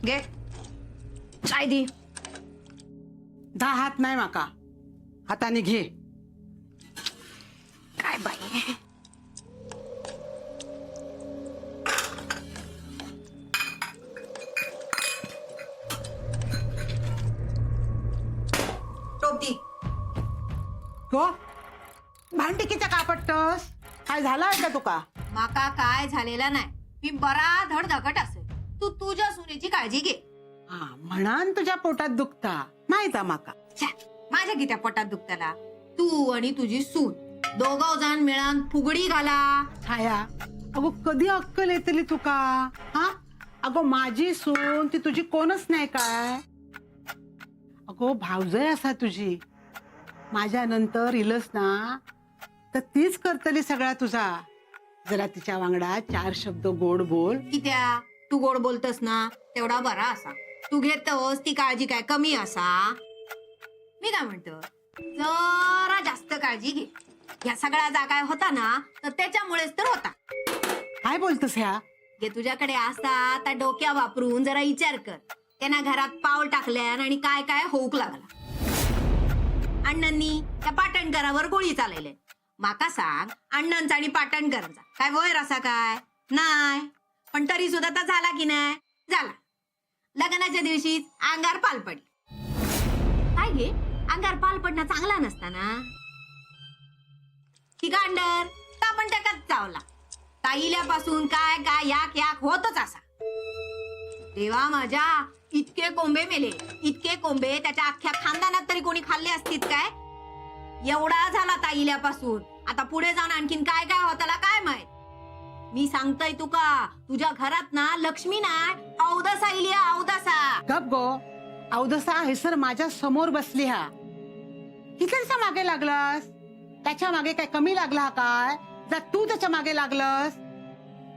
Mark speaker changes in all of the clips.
Speaker 1: घे चाय दी.
Speaker 2: दहा हात नाही माका, हाताने घे.
Speaker 1: काय बाई. टोपी
Speaker 2: हो, भांडी किती कापडतस? काय झालं आहे का तुका?
Speaker 1: माका काय झालेला नाही. मी बरा धड धकट असेल. तू तुझ्या सुनेची काळजी घे.
Speaker 2: हा म्हणान तुझ्या पोटात दुखता माहित माका.
Speaker 1: छ्या, माझ्या कित्या पोटात दुखताला. तू आणि तुझी सून दोघं जण मिळून फुगडी घाला.
Speaker 2: छाया, अगो कधी अक्कल येतली तुका? हा अगो माझी सून ती तुझी कोणच नाही काय? अगो भावजय असा तुझी. माझ्या नंतर इलस ना तर तीच करतली सगळा तुझा. जरा तिच्या वांगडा चार शब्द गोड बोल.
Speaker 1: कित्या तू गोड बोलतस ना तेवढा बरा असा. तू घेतोस ती काळजी काय कमी असा? मी काय म्हणतो, जरा जास्त काळजी घे. या सगळ्या जागा होता ना तर त्याच्यामुळेच तर होता.
Speaker 2: काय बोलतोस ह्या?
Speaker 1: जे तुझ्याकडे असता त्या डोक्या वापरून जरा विचार कर. त्यांना घरात पाऊल टाकल्यान आणि काय काय होऊक लागला. अण्णांनी त्या पाटणकरावर गोळी चालवले. माका सांग, अण्णांचा आणि पाटणकरांचा काय वैर असा काय? नाही, पण तरी सुद्धा तर झाला की नाही? झाला. लग्नाच्या दिवशीच अंगार पाल पडली. काय घे, अंगार पाल पडणं चांगला नसताना. ती गांडर पण त्याच्यात चावला. ताईल्यापासून काय काय याक याक होतच असा. देवा माझ्या, इतके कोंबे मेले, इतके कोंबे त्याच्या अख्ख्या खानदानात तरी कोणी खाल्ले असतील काय? एवढा झाला ताईल्यापासून. आता पुढे जाऊन आणखीन काय काय होताला काय माहित. मी सांगतोय तुका, तुझ्या घरात ना लक्ष्मी नाही अवदसा इली अवदसा.
Speaker 2: गप गो, अवदसा हेसर माझ्या समोर बसली. हा कितीचा मागे लागलास? त्याच्या मागे काय कमी लागला हा काय? जर तू त्याच्या मागे लागलस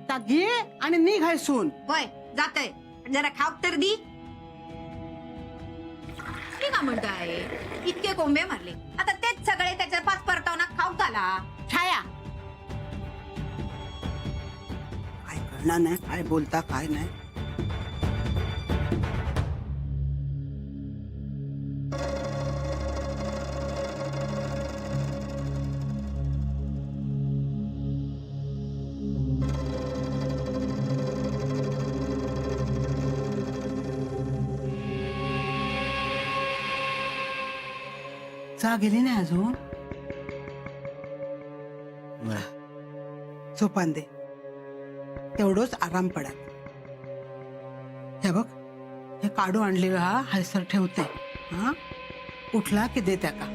Speaker 2: तर घे आणि निघ सून.
Speaker 1: होय जातय, पण जरा खाऊक तर दी. मी का म्हणतोय, इतके कोंबे मारले, आता तेच सगळे त्याच्या पाच परतावना खाऊक घाला.
Speaker 2: छाया, काय कळणार नाही काय बोलता काय नाही. जा गेली नाही अजून? झोपान दे, तेवढंच आराम पडत. हे बघ, हे काढू आणले हा हैसर ठेवते. हा उठला की दे त्याका.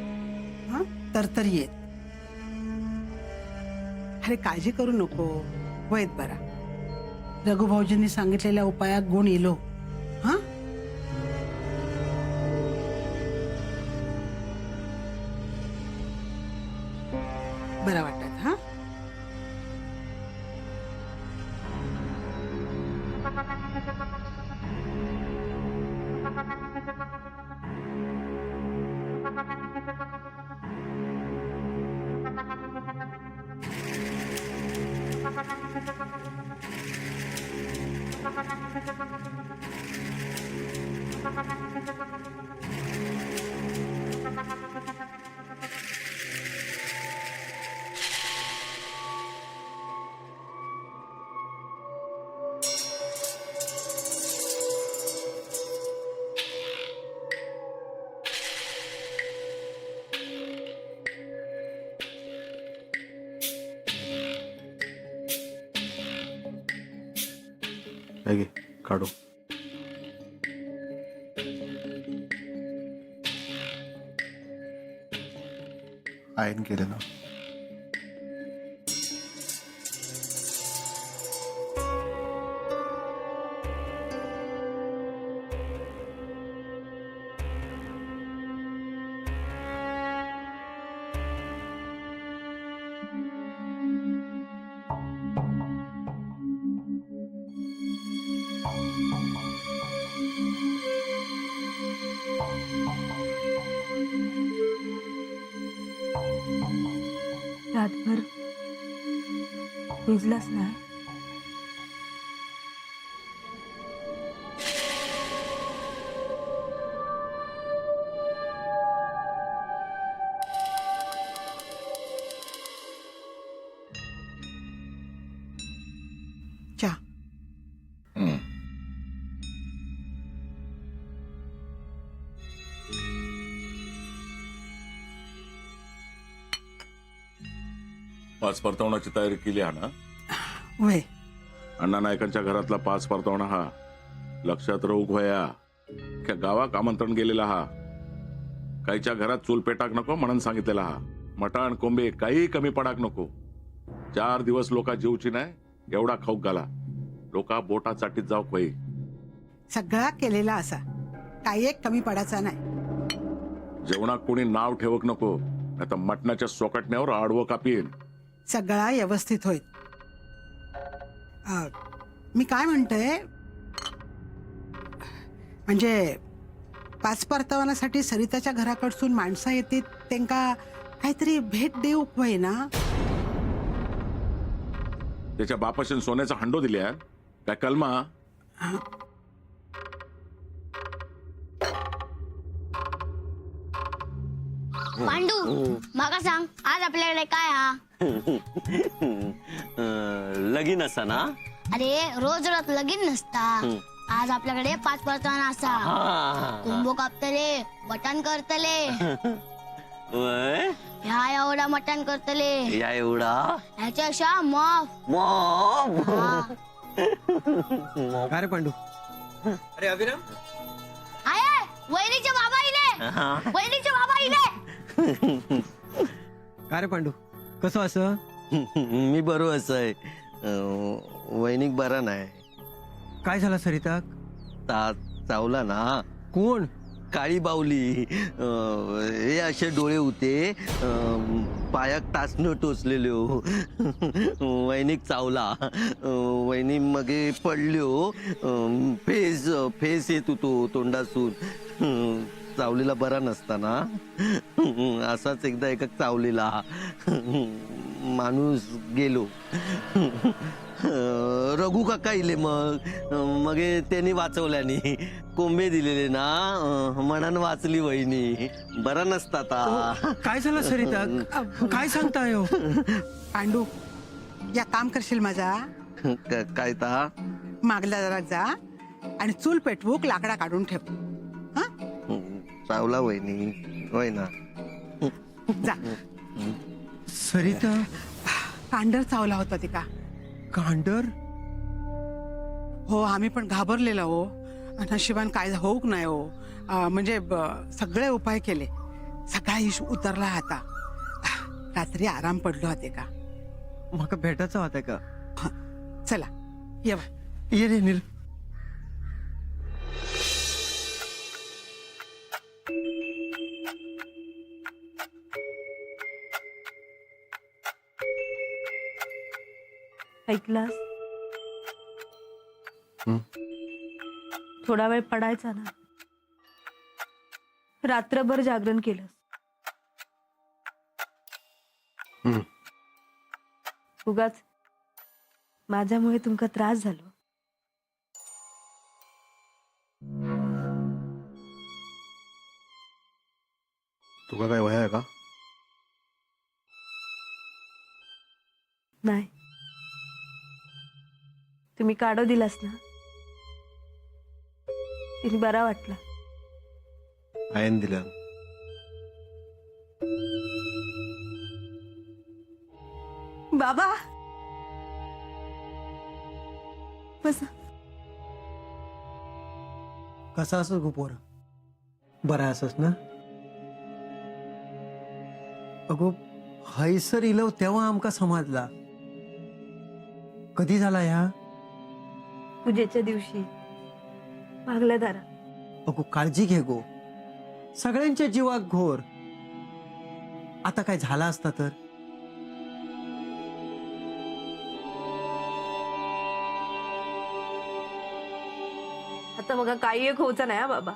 Speaker 2: हा तर येत. अरे काळजी करू नको, वैद बरा. रघुभाऊजींनी सांगितलेल्या उपायात गुण येलो. हा बरा वाटत. हा
Speaker 3: घे काढू. आयन केले ना.
Speaker 4: रातभर भिजलाच नाही.
Speaker 2: चहा.
Speaker 4: पाच परतवण्याची तयारी केली हा ना?
Speaker 2: वय
Speaker 4: अण्णा नायकांच्या घरातला पाच परतवणा हा. लक्षात राहू भया. त्या गावाक आमंत्रण गेलेला हा. काहीच्या घरात चूल पेटाक नको म्हणून सांगितलेला हा. मटण कोंबे काही कमी पडाक नको. 4 दिवस लोका जीवची नाही एवढा खाऊक घाला. लोका बोटा चाटीत जाऊ होई.
Speaker 2: सगळा केलेला असा काही एक कमी पडायचा नाही.
Speaker 4: जेवणाक कोणी नाव ठेवक नको. आता मटणाच्या सोकटण्यावर आडवं कापीन.
Speaker 2: सगळा व्यवस्थित होईल. मी काय म्हणते, म्हणजे पाच परतावण्यासाठी सरिताच्या घराकडसून माणसं येते त्यांका काहीतरी भेट देऊ होय ना?
Speaker 4: त्याच्या बापाशी सोन्याचा हंडो दिल्या काय कलमा?
Speaker 5: पांडू माका सांग आज आपल्याकडे काय हा?
Speaker 6: लगीन असा ना?
Speaker 5: अरे रोज रोज लगीन नसता. आज आपल्याकडे पाच परताना असा. कुंभो कापतले, मटण करतले.
Speaker 6: वय
Speaker 5: ह्या एवढा मटण करतले.
Speaker 6: या एवढा
Speaker 5: ह्याच्यापेक्षा मग
Speaker 6: मॉम.
Speaker 7: काय रे पांडू? अरे अभिराम,
Speaker 5: आहे वहिनीचे बाबा इले. वहिनीचे बाबा इले.
Speaker 7: काय रे पांडू, कसं असं?
Speaker 6: मी बरो असं आहे. वैनिक बरा नाही.
Speaker 7: काय झालं सरिता?
Speaker 6: चावला ना.
Speaker 7: कोण?
Speaker 6: काळी बावली. हे असे डोळे होते. पायाक टाचनं टोचलेलो. वैनिक चावला. वैनी मगे पडल्यो. फेस येत होतो तोंडासून. चावलेला बरा नसताना असाच एकदा एका चावलेला माणूस गेलो. रघु काका इले मग त्यांनी वाचवल्यानी कोंबे दिलेले ना म्हणून वाचली वहिनी. बरा नसता ता.
Speaker 7: काय झालं सरिता? काय सांगताय हो?
Speaker 2: पांडू या काम करशील माझा?
Speaker 6: काय ता?
Speaker 2: मागल्या जरा जा आणि चूल पेटवूक लाकडा काढून ठेव. हा
Speaker 6: चावला वहिनी होय ना.
Speaker 2: जा.
Speaker 7: सरिता
Speaker 2: कांडर चावला होता ती का?
Speaker 7: कांडर?
Speaker 2: हो आम्ही पण घाबरलेलो हो. नशिबान काय होऊक नाही हो. म्हणजे सगळे उपाय केले. सगळा इश उतरला आता. रात्री आराम पडलो होते का?
Speaker 7: माका भेटायचं होतं का?
Speaker 2: चला ये बा.
Speaker 7: ये रे नील.
Speaker 8: ऐकलास? थोडा वेळ पडायचा ना. रात्रभर जागरण केलंस. उगाच माझ्यामुळे तुमका त्रास झालो.
Speaker 3: तुका काय वय आहे का?
Speaker 8: नाही, तुम्ही काढो दिलास ना, तिने बरा वाटला.
Speaker 3: आयन दिल्या.
Speaker 8: बाबा बसा.
Speaker 7: कसा असं गो पोरा? बरा असस ना? अगो हैसर इलव तेव्हा आमका समजला. कधी झाला ह्या?
Speaker 8: पूजेच्या दिवशी मागल्या दारा.
Speaker 7: अगो काळजी घे गो. सगळ्यांच्या जीवाक घोर. आता काय झाला असता तर?
Speaker 8: आता बघा काही एक होऊचा नाही हा बाबा.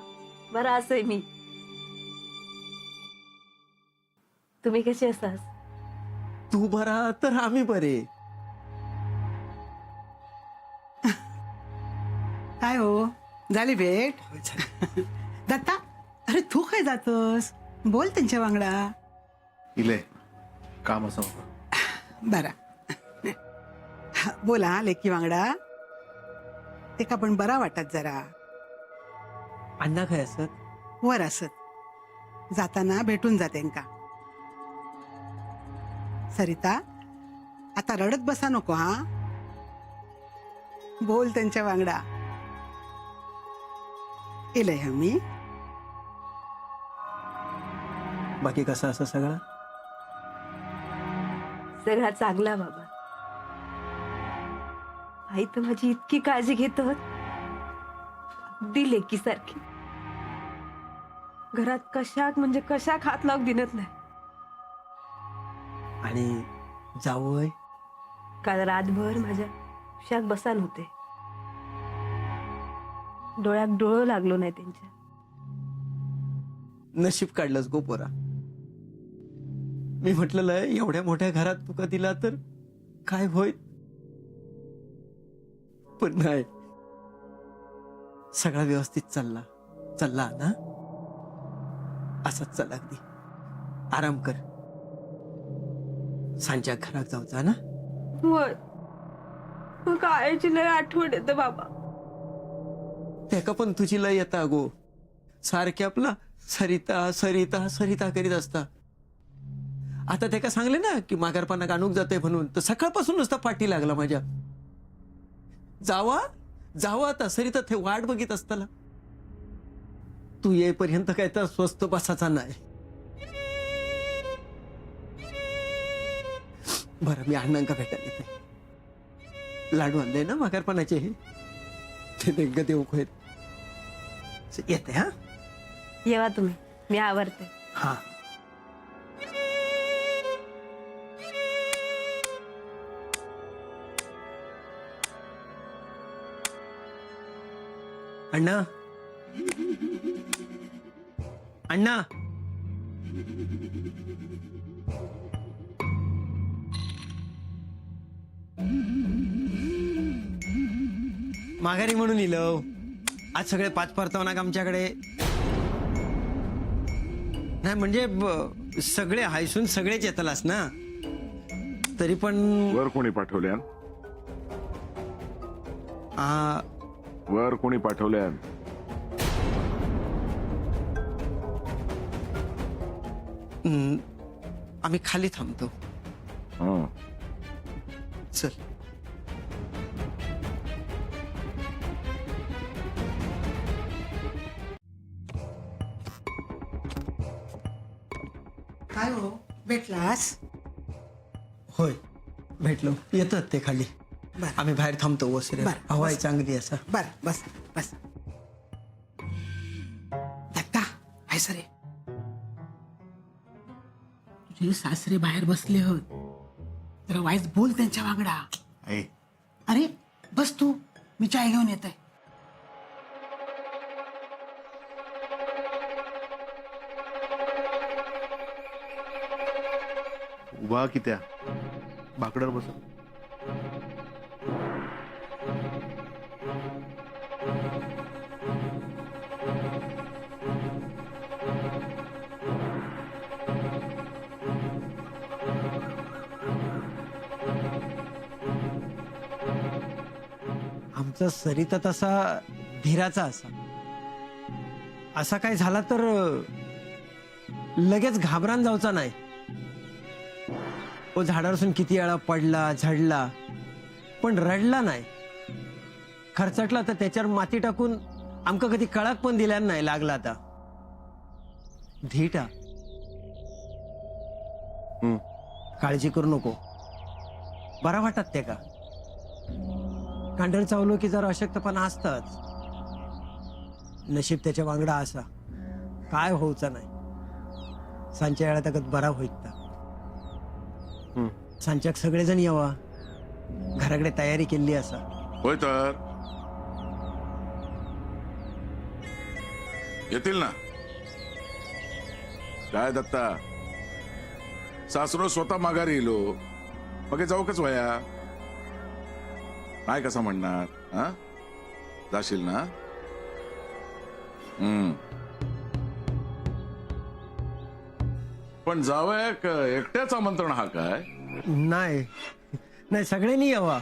Speaker 8: बरा असंय मी. तुम्ही कशी असास?
Speaker 7: तू बरा तर आम्ही बरे.
Speaker 2: काय हो झाली भेट? दत्ता अरे तू काय जातोस? बोल त्यांच्या वांगडा.
Speaker 3: इले काम असं होतं.
Speaker 2: बरा बोला लेकी वांगडा. ते का पण बरा वाटत जरा.
Speaker 7: अण्णा काय असत
Speaker 2: वर असत जाताना भेटून जाते का. सरिता आता रडत बसा नको हा. बोल त्यांच्या वांगडा. इलय हमी.
Speaker 7: बाकी कसं असं सगळं
Speaker 8: सगळा चांगला बाबा. आई तर माझी इतकी काळजी घेत अगदी लेकी सारखी. घरात कशाक म्हणजे कशाक हात लावून दिनत नाही.
Speaker 7: आणि जावय
Speaker 8: काल रातभर माझ्या शाक बसान होते. डोळ्यात डोळं लागलो नाही त्यांच्या.
Speaker 7: नशीब काढलंस गो पोरा. मी म्हटलेलं एवढ्या मोठ्या घरात तुका दिला तर काय होय, पण नाही. सगळा व्यवस्थित चालला ना. असाच चल, अगदी आराम कर. सांच्या घरात जाऊचा ना.
Speaker 8: होय, मग आईची लय आठवण येते बाबा.
Speaker 7: त्याका पण तुझी लय येता गो. सारखे आपला सरिता सरिता सरिता करीत असता. आता त्याका सांगले ना की माघारपणा काणूक जाते म्हणून, तर सकाळपासून नुसता पाठी लागला माझ्या. जावा आता सरिता ते वाट बघित असताना. तू येईपर्यंत काय तर स्वस्त बसाचा नाही. बरं, मी अण्णांका भेटायला येते. लाडू आणले ना माघारपणाचे हे, ते नेमकं देऊ येते. हा
Speaker 8: येवा तुम्ही, मी आवरते.
Speaker 7: हा. अण्णा अण्णा माघारी म्हणून इलो. आज सगळे 5 परतावनाक आमच्याकडे नाही. म्हणजे सगळे हायसून सगळेच येतलास ना. तरी पण
Speaker 4: वर कोणी पाठवल्यान?
Speaker 7: आ,
Speaker 4: वर कोणी पाठवल्यान?
Speaker 7: आम्ही खाली थांबतो.
Speaker 4: हं.
Speaker 7: चल.
Speaker 2: काय हो, भेटलास?
Speaker 7: होय, भेटलो. येतात ते खाली.
Speaker 2: बरं.
Speaker 7: आम्ही बाहेर थांबतो. वसरे
Speaker 2: बरं.
Speaker 7: हवा आहे चांगली असा.
Speaker 2: बर बस बस. दत्ता हाय सरे, तुझे सासरे बाहेर बसले होत. जरा वाईस बोल त्यांच्या वांगडा.
Speaker 3: आहे
Speaker 2: अरे बस तू, मी चाय घेऊन येत आहे.
Speaker 3: उभा की त्या बाकड्यावर बस.
Speaker 7: आमचा सरिता तसा धीराचा असा काय झाला तर लगेच घाबरान जाऊचा नाही. तो झाडावरून किती वेळा पडला झडला पण रडला नाही. खर्चटला तर त्याच्यावर माती टाकून आमका कधी कळाक पण दिल्या नाही लागला. आता धीटा, काळजी करू नको. बरा वाटत ते का. कांडळ चावलो की जरा अशक्तपणा असताच. नशीब त्याच्या वांगडा असा काय होऊचा नाही. सांच्या वेळा तगत बरा होईत. सांच्याक सगळेजण यावा. घराकडे तयारी केली असा.
Speaker 4: होय तर येतील ना. काय दत्ता, सासरो स्वतः माघारी येलो मग जाऊ कच वया. काय कसा म्हणणार? हा, जाशील ना. पण जावया एकट्याच आमंत्रण हा काय?
Speaker 7: नाही नाही, सगळ्यांनी यावा.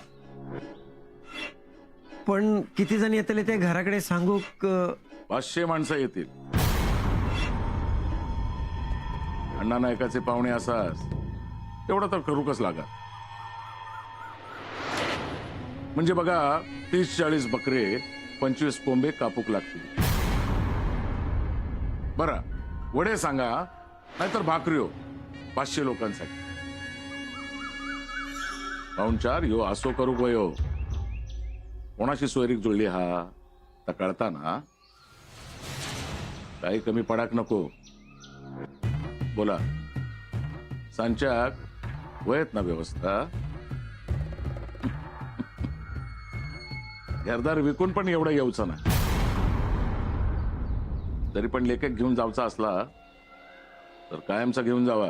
Speaker 7: पण किती जण येतले ते घराकडे सांगू
Speaker 4: 500 माणसं येतील. अण्णा नायकाचे पाहुणे असाच तेवढं तर करूकच लागा. म्हणजे बघा 30-40 बकरे 25 कोंबे कापूक लागतील. बरं वडे सांगा नाहीतर भाकरी 500 लोकांसाठी. पाहुणचार यो असो करू गयो. कोणाशी सोयरीक जुळली हा तर कळता ना. काही कमी पडाक नको. बोला सांच्याक वयत ना व्यवस्था. घरदार विकून पण एवढं येऊचं ना. तरी पण लेखक घेऊन जायचा असला तर कायमचा घेऊन जावा.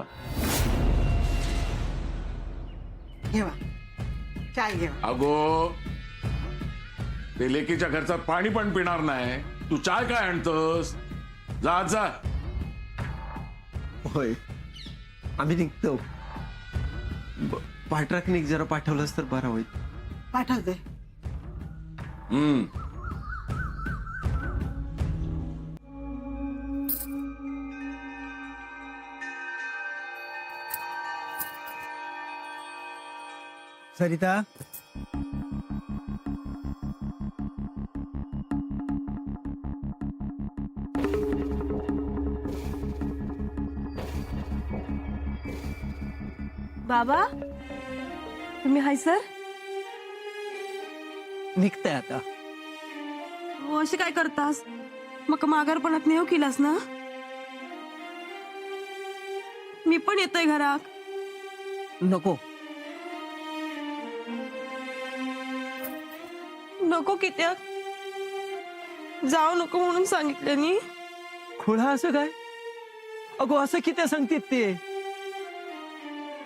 Speaker 2: घेवा चाय घेवा.
Speaker 4: अगो ते लेकीच्या घरचा पाणी पण पिणार नाही. तू चाय काय आणतोस? जा जा.
Speaker 7: होय आम्ही निघतो. पाठराखनीक जरा पाठवलंस तर बरं होईल.
Speaker 2: पाठवते.
Speaker 7: सरिता
Speaker 8: बाबा तुम्ही हाय सर.
Speaker 7: निघताय आता.
Speaker 8: हो असे काय करतास? मग माघारपणात नेऊ केलास ना. मी पण येतोय घरात.
Speaker 7: नको
Speaker 8: नको कित्याक जाऊ नको म्हणून सांगितलं नी.
Speaker 7: खुळा असं काय? अगो असं किती सांगतात ते.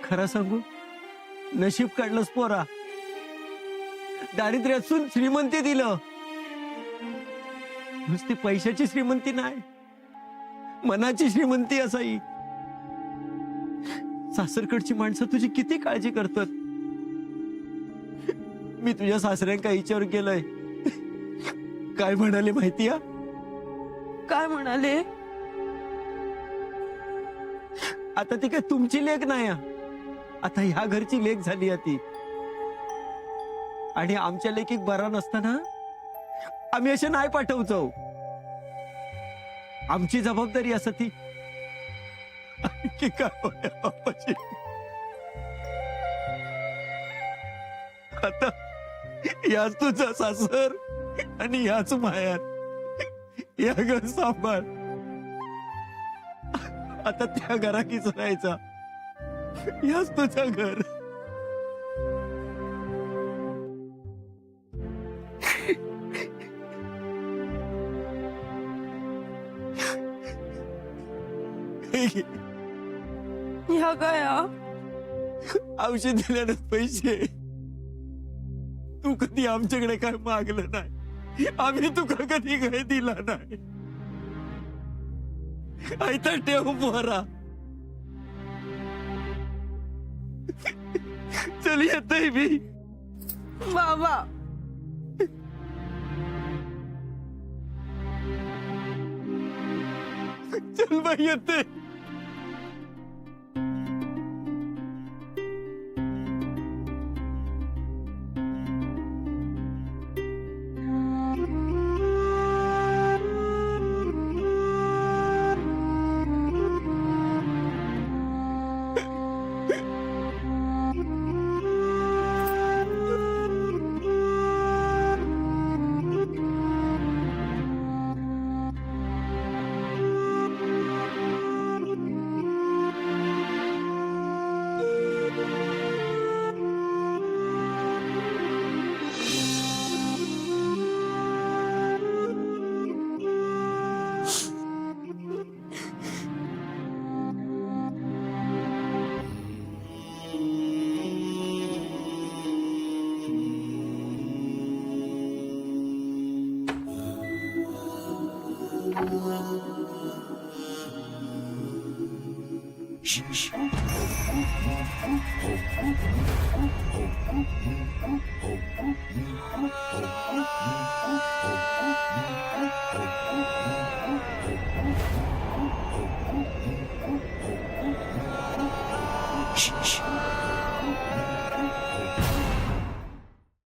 Speaker 7: खरं सांगू नशीब काढलंस पोरा. दारिद्र्यातून श्रीमंती दिलं. नुसती पैशाची श्रीमंती नाही मनाची श्रीमंती असाई. सासरकडची माणसं तुझी किती काळजी करतात. मी तुझ्या सासऱ्यांका विचार केलंय. काय म्हणाले माहिती आहे?
Speaker 8: काय म्हणाले?
Speaker 7: आता ती काय तुमची लेक नाही आहे. आता ह्या घरची लेक झाली आहे ती. आणि आमच्या लेकीक बरा नसताना आम्ही असे नाही पाठवतो. आमची जबाबदारी असं ती. आणखी काय होय बापाची. आता याच तुझा सासर आणि याच मायार. या घर सांभाळ. आता त्या घराकीच राहायचा. याच तुझं घर.
Speaker 8: ह्या काय
Speaker 7: औषध दिल्यानं पैसे. तू कधी आमच्याकडे काय मागलं नाही. आम्ही तुका कधी काय दिला नाही. आयता ठेव पोरा. चल येतोय मी.
Speaker 8: बाबा
Speaker 7: चल बाई येते.
Speaker 9: Shh.